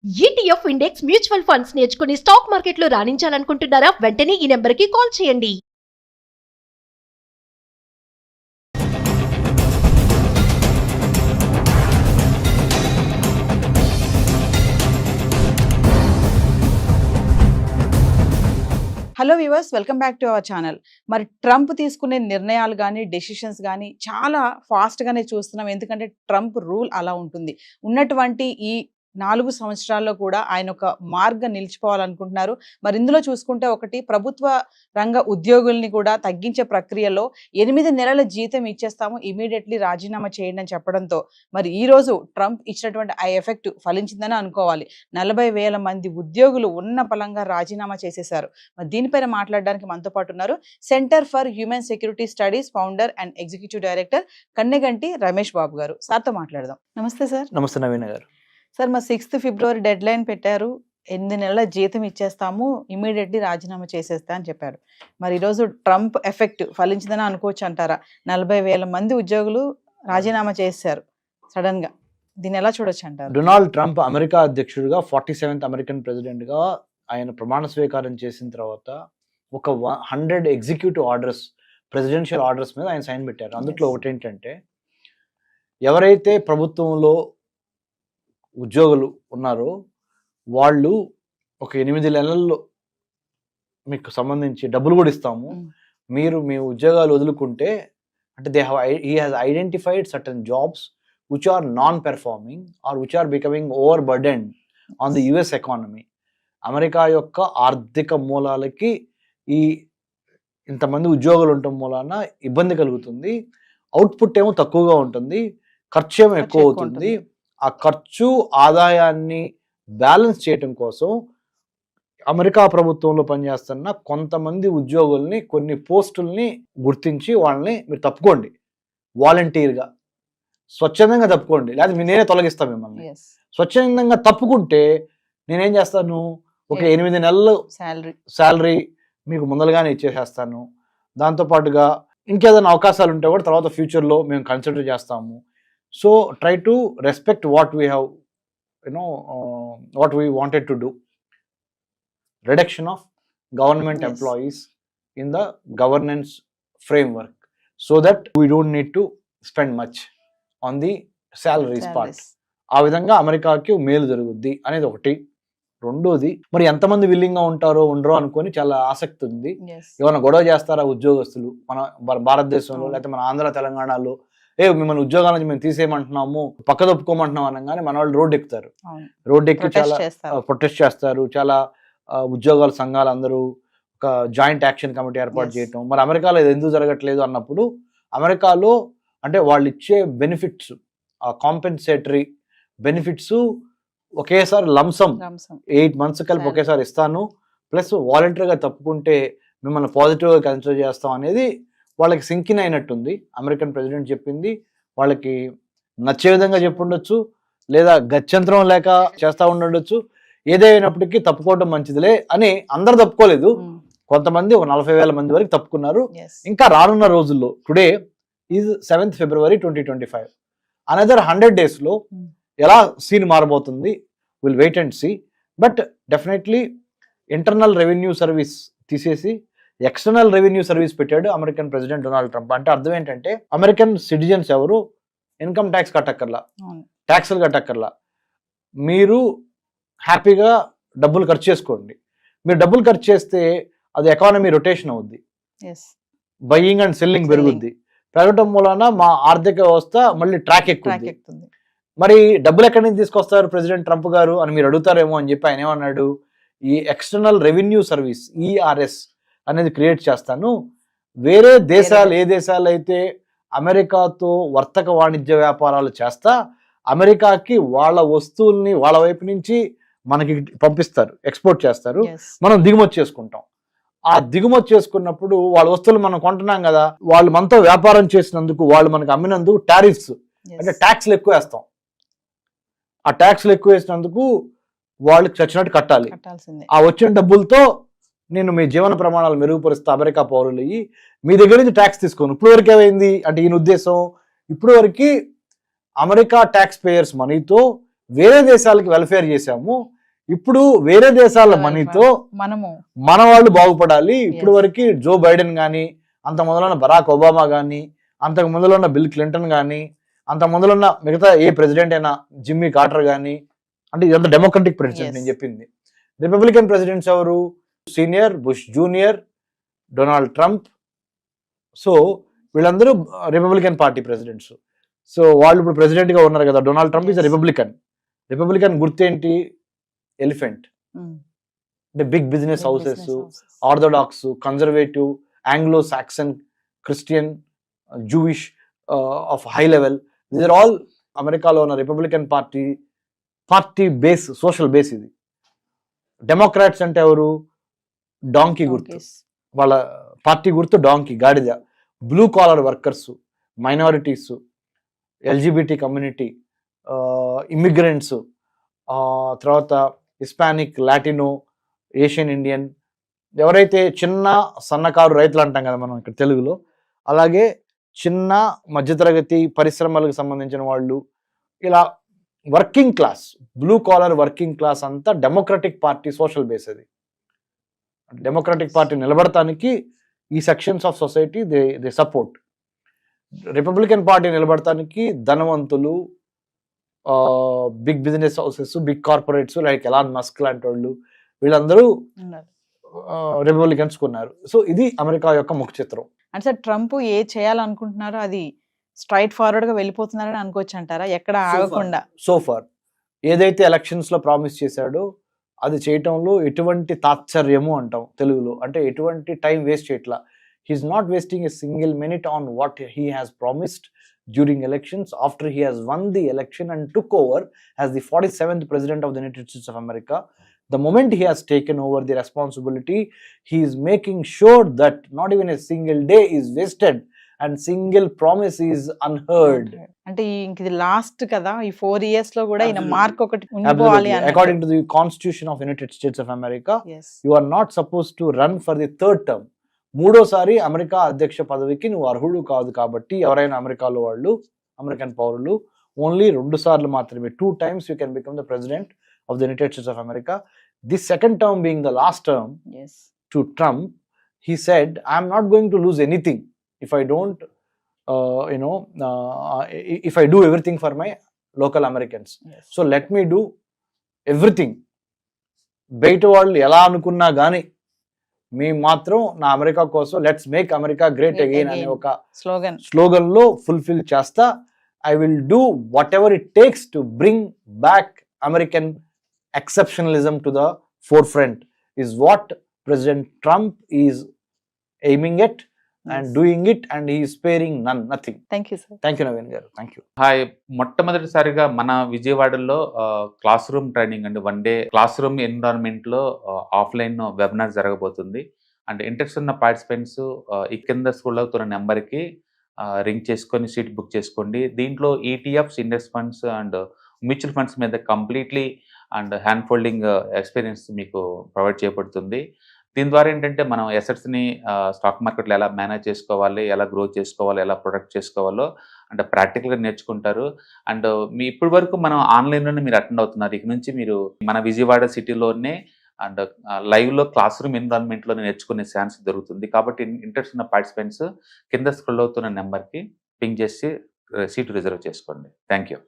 ETF index mutual funds నేర్చుకుని stock మార్కెట్లో రాణించాలనుకుంటున్నారా? వెంటనే ఈ నెంబర్కి కాల్ చేయండి. Hello viewers, welcome back to our channel. మరి ట్రంప్ తీసుకునే నిర్ణయాలు కానీ డెసిషన్స్ కానీ చాలా ఫాస్ట్గానే చూస్తున్నాం. ఎందుకంటే ట్రంప్ రూల్ అలా ఉంటుంది. ఉన్నటువంటి ఈ 4 సంవత్సరాల్లో కూడా ఆయన ఒక మార్గం నిలిచిపోవాలనుకుంటున్నారు. మరి ఇందులో చూసుకుంటే ఒకటి, ప్రభుత్వ రంగ ఉద్యోగుల్ని కూడా తగ్గించే ప్రక్రియలో 8 నెలల జీతం ఇచ్చేస్తాము, ఇమీడియట్లీ రాజీనామా చేయండి అని చెప్పడంతో మరి ఈ రోజు ట్రంప్ ఇచ్చినటువంటి ఆ ఎఫెక్ట్ ఫలించిందని అనుకోవాలి. 40,000 మంది ఉద్యోగులు ఉన్న పలంగా రాజీనామా చేసేశారు. మరి దీనిపైన మాట్లాడడానికి మనతో పాటు ఉన్నారు Centre for Human Security Studies founder and executive director Kanneganti Ramesh Babu garu. సార్తో మాట్లాడదాం. నమస్తే సార్. నమస్తే నవీన్ గారు. సార్, మా 6th ఫిబ్రవరి డెడ్ లైన్ పెట్టారు. 8 నెలల జీతం ఇచ్చేస్తాము, ఇమీడియట్లీ రాజీనామా చేసేస్తా అని చెప్పారు. మరి ఈరోజు ట్రంప్ ఎఫెక్ట్ ఫలించిందని అనుకోవచ్చు అంటారా? 40,000 మంది ఉద్యోగులు రాజీనామా చేశారు సడన్ గా. దీన్ని ఎలా చూడొచ్చు అంటారు? డొనాల్డ్ ట్రంప్ అమెరికా అధ్యక్షుడిగా 47th అమెరికన్ ప్రెసిడెంట్ గా ఆయన ప్రమాణ స్వీకారం చేసిన తర్వాత ఒక 100 ఎగ్జిక్యూటివ్ ఆర్డర్స్, ప్రెసిడెన్షియల్ ఆర్డర్స్ మీద ఆయన సైన్ పెట్టారు. అందులో ఒకటి ఏంటంటే, ఎవరైతే ప్రభుత్వంలో ఉద్యోగులు ఉన్నారో వాళ్ళు ఒక 8 నెలల్లో మీకు సంబంధించి డబ్బులు కూడా ఇస్తాము, మీరు మీ ఉద్యోగాలు వదులుకుంటే, అంటే he has identified certain jobs which are non-performing or which are becoming overburdened on the US economy. America యొక్క ఆర్థిక మూలాలకి ఈ ఇంతమంది ఉద్యోగులు ఉండటం మూలాన ఇబ్బంది కలుగుతుంది. అవుట్పుట్ ఏమో తక్కువగా ఉంటుంది, ఖర్చు ఏమో ఎక్కువ అవుతుంది. ఆ ఖర్చు ఆదాయాన్ని బ్యాలెన్స్ చేయటం కోసం అమెరికా ప్రభుత్వంలో పనిచేస్తున్న కొంతమంది ఉద్యోగుల్ని, కొన్ని పోస్టుల్ని గుర్తించి వాళ్ళని మీరు తప్పుకోండి, వాలంటీర్గా స్వచ్ఛందంగా తప్పుకోండి, లేదా నేనే తొలగిస్తాను మిమ్మల్ని. స్వచ్ఛందంగా తప్పుకుంటే నేనేం చేస్తాను, ఒక 8 నెలలు శాలరీ మీకు ముందలుగానే ఇచ్చేసేస్తాను. దాంతోపాటుగా ఇంకేదైనా అవకాశాలు ఉంటే కూడా తర్వాత ఫ్యూచర్లో మేము కన్సిడర్ చేస్తాము. So try to respect what we have what we wanted to do. Reduction of government employees in the governance framework, so that we don't need to spend much on the salaries part. ఆ విధంగా అమెరికాకి మేలు జరుగుద్ది అనేది ఒకటి. రెండోది, మరి ఎంతమంది విల్లింగ్ గా ఉంటారో ఉండరో అనుకొని చాలా ఆసక్తి ఉంది. ఏమైనా గొడవ చేస్తారా ఉద్యోగస్తులు మన భారతదేశంలో, లేకపోతే మన ఆంధ్ర తెలంగాణలో, మిమ్మల్ని ఉద్యోగాల నుంచి మేము తీసేయమంటున్నాము, పక్కదొప్పుకోమంటున్నాం అనగానే మన వాళ్ళు రోడ్డు ఎక్కుతారు. రోడ్డు ఎక్కి చాలా ప్రొటెస్ట్ చేస్తారు. చాలా ఉద్యోగాల సంఘాలు అందరూ ఒక జాయింట్ యాక్షన్ కమిటీ ఏర్పాటు చేయటం. మరి అమెరికాలో ఇది ఎందుకు జరగట్లేదు అన్నప్పుడు, అమెరికాలో అంటే వాళ్ళు ఇచ్చే బెనిఫిట్స్, కాంపెన్సేటరీ బెనిఫిట్స్ ఒకేసారి లంసమ్ 8 months కలిపి ఒకేసారి ఇస్తాను, ప్లస్ వాలంటరీగా తప్పుకుంటే మిమ్మల్ని పాజిటివ్గా కన్సిడర్ చేస్తాం అనేది వాళ్ళకి సింకిన్ అయినట్టుంది. అమెరికన్ ప్రెసిడెంట్ చెప్పింది వాళ్ళకి నచ్చే విధంగా చెప్పుండొచ్చు, లేదా గత్యంతరం లేక చేస్తూ ఉండొచ్చు. ఏదైనప్పటికీ తప్పుకోవడం మంచిదిలే అని అందరు తప్పుకోలేదు. కొంతమంది 40,000 మంది వరకు తప్పుకున్నారు. ఇంకా రానున్న రోజుల్లో, today is 7th February 2025, another 100 days లో ఎలా సీన్ మారబోతుంది, will wait and see. But definitely internal revenue service తీసేసి ఎక్స్టర్నల్ రెవెన్యూ సర్వీస్ పెట్టాడు అమెరికన్ ప్రెసిడెంట్ డొనాల్డ్ ట్రంప్. అంటే అర్థం ఏంటంటే, అమెరికన్ సిటిజన్స్ ఎవరు ఇన్కమ్ ట్యాక్స్ కట్టక్కర్లా, ట్యాక్సులు కట్టక్కర్లా, మీరు హ్యాపీగా డబ్బులు ఖర్చు చేసుకోండి. మీరు డబ్బులు ఖర్చు చేస్తే అది ఎకానమీ రొటేషన్ అవుద్ది, బయింగ్ అండ్ సెల్లింగ్ పెరుగుద్ది. పెరగటం మూలన మా ఆర్థిక వ్యవస్థ మళ్ళీ ట్రాక్ ఎక్కుతుంది. మరి డబ్బులు ఎక్కడి నుంచి తీసుకొస్తారు ప్రెసిడెంట్ ట్రంప్ గారు అని మీరు అడుగుతారేమో అని చెప్పి ఆయన ఏమన్నాడు, ఈ ఎక్స్టర్నల్ రెవెన్యూ సర్వీస్ ERS అనేది క్రియేట్ చేస్తాను. వేరే దేశాలు, ఏ దేశాలు అయితే అమెరికాతో వర్తక వాణిజ్య వ్యాపారాలు చేస్తా, అమెరికాకి వాళ్ళ వస్తువుల్ని వాళ్ళ వైపు నుంచి మనకి పంపిస్తారు, ఎక్స్పోర్ట్ చేస్తారు, మనం దిగుమతి చేసుకుంటాం. ఆ దిగుమతి చేసుకున్నప్పుడు వాళ్ళ వస్తువులు మనం కొంటున్నాం కదా, వాళ్ళు మనతో వ్యాపారం చేసినందుకు, వాళ్ళు మనకు అమ్మినందుకు టారిఫ్స్ అంటే ట్యాక్స్లు ఎక్కువ వేస్తాం. ఆ ట్యాక్స్లు ఎక్కువ వేసినందుకు వాళ్ళకి చచ్చినట్టు కట్టాలి. ఆ వచ్చిన డబ్బులతో నేను మీ జీవన ప్రమాణాలు మెరుగుపరుస్తా, అమెరికా పౌరులు మీ దగ్గర నుంచి ట్యాక్స్ తీసుకోను. ఇప్పుడు వరకు ఏమైంది అంటే, ఈయన ఉద్దేశం ఇప్పుడు వరకు అమెరికా ట్యాక్స్ పేయర్స్ మనీతో వేరే దేశాలకి వెల్ఫేర్ చేశాము, ఇప్పుడు వేరే దేశాల మనీతో మనము మన వాళ్ళు బాగుపడాలి. ఇప్పుడు వరకు జో బైడెన్ కానీ, అంత మొదలున్న బరాక్ ఒబామా కానీ, అంతకు ముందులో ఉన్న బిల్ క్లింటన్ కానీ, అంత ముందులో ఉన్న మిగతా ఏ ప్రెసిడెంట్ అయినా జిమ్మీ కార్టర్ కానీ, అంటే ఇదంతా డెమోక్రటిక్ ప్రెసిడెంట్ నేను చెప్పింది. రిపబ్లికన్ ప్రెసిడెంట్స్ ఎవరు? Senior, Bush junior, Donald Trump. So వీళ్ళందరూ రిపబ్లికన్ పార్టీ ప్రెసిడెంట్స్. సో వాళ్ళు ఇప్పుడు ప్రెసిడెంట్ గా ఉన్నారు కదా. Donald Trump is Republican. Republican గుర్తేంటి? ఎలిఫెంట్. అంటే big business houses, orthodox, conservative, Anglo Saxon, Christian, Jewish of high level. These are all అమెరికాలో ఉన్న Republican party base, social base ఇది. డెమోక్రాట్స్ అంటే ఎవరు? డాంకీ గుర్తు, వాళ్ళ పార్టీ గుర్తు డాంకీ, గాడిద. Blue collar workers, minorities, LGBT community, immigrants, తర్వాత హిస్పానిక్, లాటినో, ఏషియన్ ఇండియన్, ఎవరైతే చిన్న సన్నకారు రైతులు అంటాం కదా మనం ఇక్కడ తెలుగులో, అలాగే చిన్న మధ్యతరగతి పరిశ్రమలకు సంబంధించిన వాళ్ళు, ఇలా working class, blue collar working class అంతా డెమోక్రటిక్ పార్టీ సోషల్ బేస్. అది డెమోక్రటిక్ పార్టీ నిలబడటానికి ఈ sections of society they support. Republican Party నిలబడటానికి ధనవంతులు, big business houses, big corporates like Elon Musk లాంటి వాళ్ళు, వీళ్ళందరూ రిపబ్లికన్స్ కొన్నారు. సో ఇది అమెరికా యొక్క ముఖ చిత్రం. అంటే సార్ ట్రంప్ ఏ చేయాలనుకుంటున్నారో అది స్ట్రైట్ ఫార్వర్డ్ గా వెళ్ళిపోతున్నారని అనుకోవచ్చు అంటారా? ఎక్కడ ఆగకుండా సోఫార్ ఏదైతే ఎలక్షన్స్ లో ప్రామిస్ చేశాడో అది చేయటంలో ఎటువంటి తాత్సర్యము అంటాం తెలుగులో, అంటే ఎటువంటి టైం వేస్ట్ చేయట్లా. He's not wasting a single minute on what he has promised during elections after he has won the election and took over as the 47th president of the United States of America. The moment he has taken over the responsibility, he is making sure that not even a single day is wasted and single promise is unheard. అంటే ఇది last కదా, ఈ 4 years లో కూడా ఈయన mark ఒకటి ఉండిపోవాలి. According to the Constitution of United States of America, you are not supposed to run for the third term. మూడోసారి అమెరికా అధ్యక్ష పదవికి నువ్వు అర్హుడు కాదు. కాబట్టి ఎవరైనా అమెరికాలో వాళ్ళు, అమెరికన్ పౌరులు, ఓన్లీ 2 సార్లు మాత్రమే, 2 times you can become the president of the United States of America. This second term being the last term to Trump, he said, I am not going to lose anything if I don't, if I do everything for my local Americans. So let me do everything. బయట వాళ్ళు ఎలా అనుకున్నా కానీ మేము మాత్రం నా America కోసం let's make America great again అనే ఒక స్లోగన్ లో ఫుల్ఫిల్ చేస్తా. I will do what ever it takes to bring back American ఎక్సెప్షనలిజం to the four front is what president Trump is aiming at and doing it, and he is sparing nothing. Thank you sir. Thank you Naveen garu. Thank you. Hi, మొట్టమొదటిసారిగా మన విజయవాడలో class room training అండి, 1 day class room environment లో offline webinar జరగబోతుంది. And interest ఉన్న participants ఈ కింద school అవుతున్న నెంబర్కి రింగ్ చేసుకొని సీట్ బుక్ చేసుకోండి. దీంట్లో ETFs, index funds and mutual funds మీద completely and hand holding experience మీకు ప్రొవైడ్ చేయబడుతుంది. దీని ద్వారా ఏంటంటే మనం ఎసెట్స్ని స్టాక్ మార్కెట్లో ఎలా మేనేజ్ చేసుకోవాలి, ఎలా గ్రో చేసుకోవాలి, ఎలా ప్రొడక్ట్ చేసుకోవాలో అంటే ప్రాక్టికల్గా నేర్చుకుంటారు. అండ్ మీ ఇప్పటి వరకు మనం ఆన్లైన్లోనే మీరు అటెండ్ అవుతున్నారు. ఇక నుంచి మీరు మన విజయవాడ సిటీలోనే అండ్ లైవ్లో క్లాస్ రూమ్ ఎన్విరాన్మెంట్లో నేర్చుకునే ఛాన్స్ దొరుకుతుంది. కాబట్టి ఇంట్రెస్ట్ ఉన్న పార్టిసిపెంట్స్ కింద స్క్రోల్ అవుతున్న నెంబర్కి పింగ్ చేసి సీటు రిజర్వ్ చేసుకోండి. Thank you.